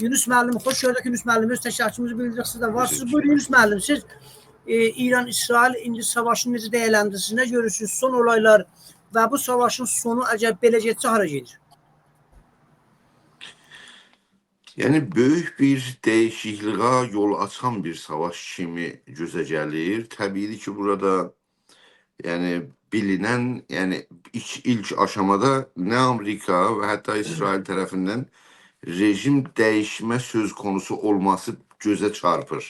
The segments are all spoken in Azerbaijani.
Yunus müəllim, xoş gördük Yunus müəllim. Öz təşəkkürümüzü bildiririk sizdə. Varsınız. Buyurun Yunus müəllim. Siz İran-İsrail indi savaşını necə dəyərləndirirsiniz? Nə görürsünüz? Son olaylar və bu savaşın sonu əgər belə getsə hara gedir? Yəni böyük bir dəyişikliyə yol açan bir savaş kimi gözə gəlir. Təbii ki, burada yəni bilinən, yəni ilk aşamada nə Amerika və hətta İsrail tərəfindən rejim dəyişmə söz konusu olması gözə çarpır.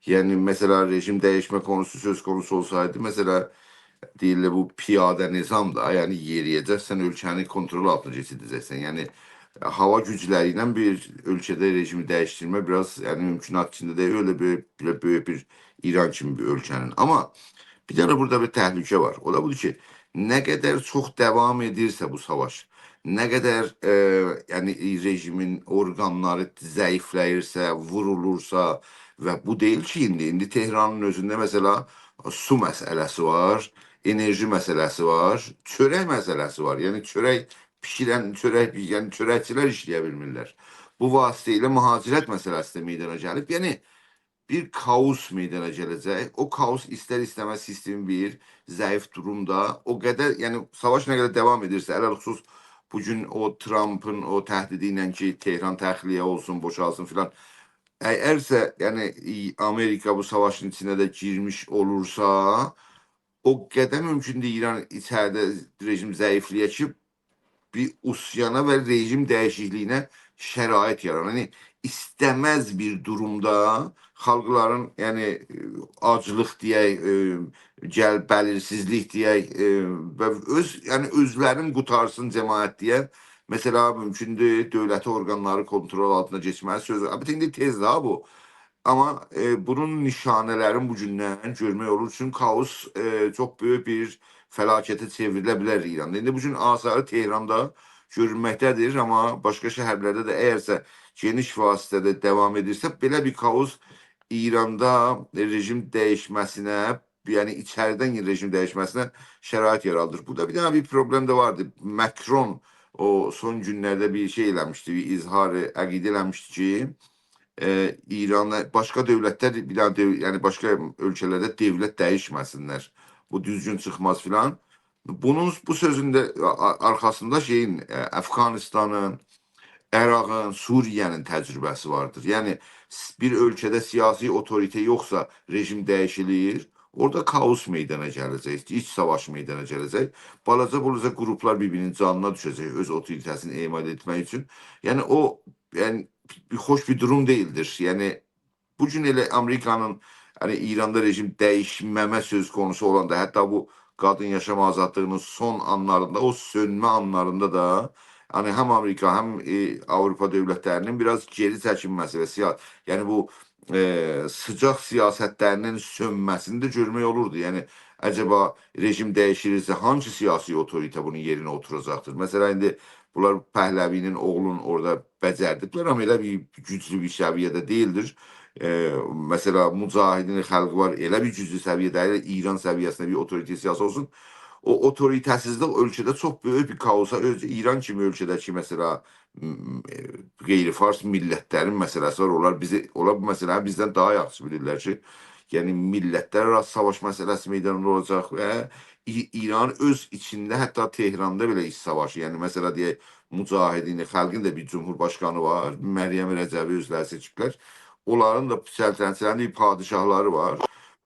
Yəni mesela rejim dəyişmə konusu söz konusu olsaydı, mesela deyirlər bu piyada nizamda, yəni yeriyəcəksən, ölkəni kontrol altına keçirdəcəksən. Yəni hava gücləri ilə bir ölkədə rejimi dəyişdirmə biraz yəni mümkünat içində deyil, öyle böyük bir İran kimi bir ölkənin. Amma bir tane burada bir təhlükə var. O da budur ki, nə qədər çox devam edirsə bu savaş, nə qədər yəni rejimin orqanları zəifləyirsə, vurulursa və bu deyil ki, indi Tehranın özündə mesela su məsələsi var, enerji məsələsi var, çörək məsələsi var. Yəni çörək pişirən, yəni çörəkçilər işləyə bilmirlər. Bu vasitə ilə mühacirət məsələsi də meydana gəlib. Yəni bir kaos meydana gələcək. O kaos istər-istəməz sistemin bir zəif durumda. O qədər, yəni savaş nə qədər devam edirsə, ələlxüsus bugün o Trump'ın o təhdidi ilə ki, Tehran təxliyə olsun, boşalsın filan. Əgərsə, yəni Amerika bu savaşın içine de girmiş olursa, o qədər mümkündür İran içəridə rejim zəifliyə ki, bir usyana və rejim dəyişikliyinə şərait yarar. Yəni istəməz bir durumda xalqların, yəni aclıq deyək, bəlirsizlik deyək və yəni özlərin qutarsın cəmaət deyək. Mesela mümkündür dövləti orqanları kontrol altına geçməli söz. Əlbəttə indi tez daha bu. Amma bunun nişanələrin bu gündən görmək olur. Çünki kaos çox böyük bir fəlakətə çevrilə bilər İranda. İndi bugün asarı Tehranda görülməkdədir, amma başqa şəhərlərdə də əgərsə geniş vasitədə devam edirsə, belə bir kaos İranda rejim dəyişməsinə, yəni içəridən rejim dəyişməsinə şərait yaradır. Burada bir dənə bir problem də vardı. Macron o son günlərdə bir şey eləmişdi, bir izharı əqidə eləmişdi ki, İran'la başqa dövlətlər, bir dənə yəni başqa ölkələrdə dövlət dəyişməsinlər. Bu düzgün çıxmaz filan. Bu sözün də arxasında şeyin, Əfqanistanın, Əraqın, Suriye'nin təcrübəsi vardır. Yəni bir ölkədə siyasi otorite yoxsa rejim dəyişilir, orada kaos meydana gələcək, iç savaş meydana gələcək. Balaca qruplar bir-birinin canına düşəcək öz otoritəsini emal etmək üçün. Yəni o yəni xoş bir durum değildir. Yəni bugün elə Amerikanın hani İranda rejim dəyişməmə söz konusu olanda, hətta bu qadın yaşama azadlığının son anlarında, o sönmə anlarında da hani hem Amerika hem Avrupa dövlətlərinin biraz geri çəkinməsi və yəni bu sıcaq siyasətlərinin sönməsini də görmək olurdu. Yəni acaba rejim dəyişirirsə hangi siyasi otorite bunun yerine oturacaqdır? Mesela indi bunlar Pəhləvinin oğlunun orada becərdiklər, amma elə bir güclü bir səviyyədə değildir. Mesela Mücahidin xalqı var, elə bir güclü səviyyədə, İran səviyyəsində bir otorite siyasi olsun. O otoritəsizlik ölkədə çox böyük bir kaosa, İran kimi ölkədəki mesela qeyri-fars millətlərin məsələsi var. Onlar bu məsələni bizdən daha yaxşı bilirlər ki, yəni millətlər arası savaş məsələsi meydanında olacaq və İran öz içində, hətta Tehranda belə iç savaşı, yəni məsələ deyək, Mücahidin xalqın da bir cumhurbaşqanı var, Məryəm Rəcəvi özləri seçiblər. Onların da səltənətlərinin bir padişahları var.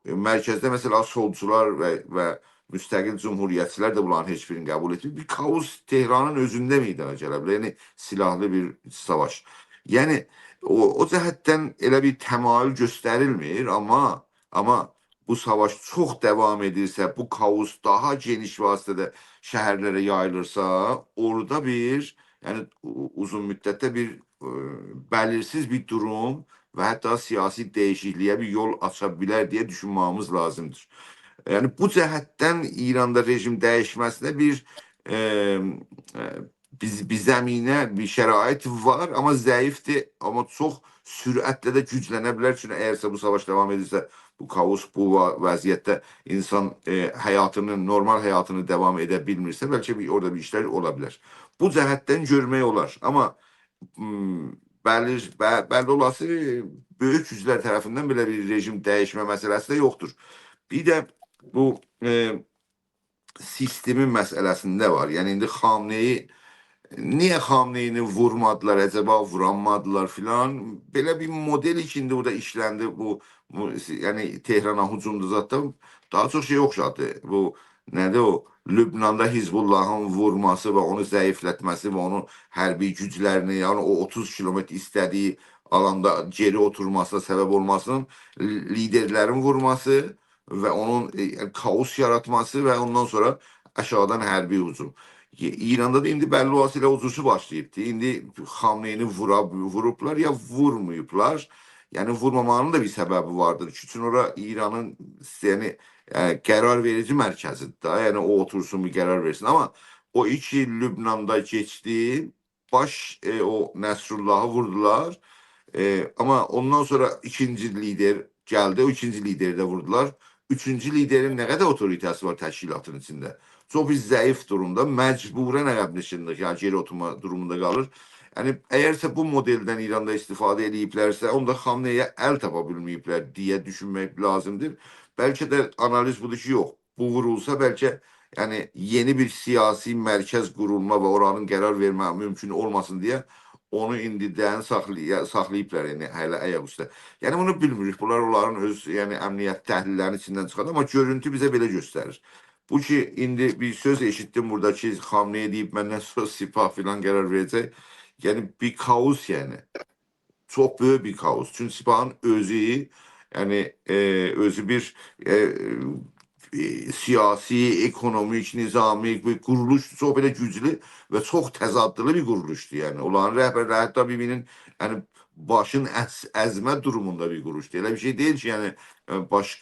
Mərkəzdə mesela solcular və müstəqil cumhuriyyətçilər də bunların heç birini qəbul etmir. Bir kaos Tehranın özündə meydana gələ bilər. Yəni silahlı bir savaş. Yəni o cəhətdən elə bir təmayül göstərilmir, amma bu savaş çox devam edirsə, bu kaos daha geniş vasitədə şəhərlərə yayılırsa, orada bir yəni uzun müddətdə bir bəlirsiz bir durum və hətta siyasi dəyişikliyə bir yol aça bilər deyə düşünməyimiz lazımdır. Yəni bu cəhətdən İranda rejim dəyişməsinə bir zəminə, bir şərait var, amma zəifdir, amma çox sürətlə də güclənə bilər. Çünki əgərsə bu savaş devam edirsə, bu kaos, bu vəziyyətdə insan normal həyatını devam edə bilmirsə, bəlkə orada bir işlər ola bilər. Bu cəhətdən görmək olar. Amma bəlli olası böyük güclər tərəfindən belə bir rejim dəyişmə məsələsi də yoxdur. Bir də bu sistemin məsələsində var. Yəni indi Xamneyi niyə Xamneyini vurmadılar, acaba vuranmadılar filan. Belə bir model içində burada işləndi bu yəni Tehrana hücumdu zaten. Daha çox şey oxşadı. Bu nədir o? Lübnanda Hizbullahın vurması və onu zəiflətməsi və onun hərbi güclərini, yəni o 30 kilometr istədiyi alanda geri oturmasına səbəb olmasının liderlərin vurması və onun kaos yaratması və ondan sonra aşağıdan hərbi hücum. İranda da indi bəlli olası uzusu başlayıbdı. İndi Xamneyini vurublar ya vurmayıblar. Yəni vurmamanın da bir səbəbi vardır. Çünki ora İranın yəni qərar verici mərkəzidir da. Yəni o otursun bir qərar versin. Amma o iki Lübnanda keçdi. Baş o Nəsrullahı vurdular. Amma ondan sonra ikinci lider gəldi. O ikinci lideri də vurdular. Üçüncü liderin nə qədər otoritəsi var təşkilatın içində? Çox bir zəif durumda, məcburən əqəbləşində, yəni geri oturma durumunda qalır. Yəni, əgərsə bu modeldən İranda istifadə ediblərsə, onda Xamneyə əl tapa bilməyiblər deyə düşünmək lazımdır. Bəlkə də analiz budur ki, yox. Bu vurulsa bəlkə yəni yeni bir siyasi mərkəz qurulma və oranın qərar vermə mümkün olmasın deyə onu indidən saxlayıblar, yəni hələ ayaq üstə. Yəni bunu bilmirik. Bunlar onların öz yəni əmniyyət təhlillərinin içindən çıxar, amma görüntü bizə belə göstərir. Bu ki indi bir söz eşitdim burada ki Xamneyə deyib məndən sonra Sipah filan qərar verəcək. Yəni bir kaos yəni. Çox böyük bir kaos. Çünki Sipahın özü yəni özü bir siyasi, ekonomik, nizami bir quruluşdur. Çox belə güclü və çox təzadlı bir quruluşdur. Yəni onların rəhbərləri hətta bir-birinin yəni başın əzmə durumunda bir quruluşdur. Elə bir şey deyil ki, yəni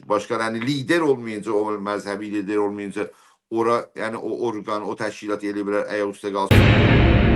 başqa yəni lider olmayınca, o məzhəbi lider olmayınca ora yəni o orqan, o təşkilat elə bilər ayaq üstə qalsın.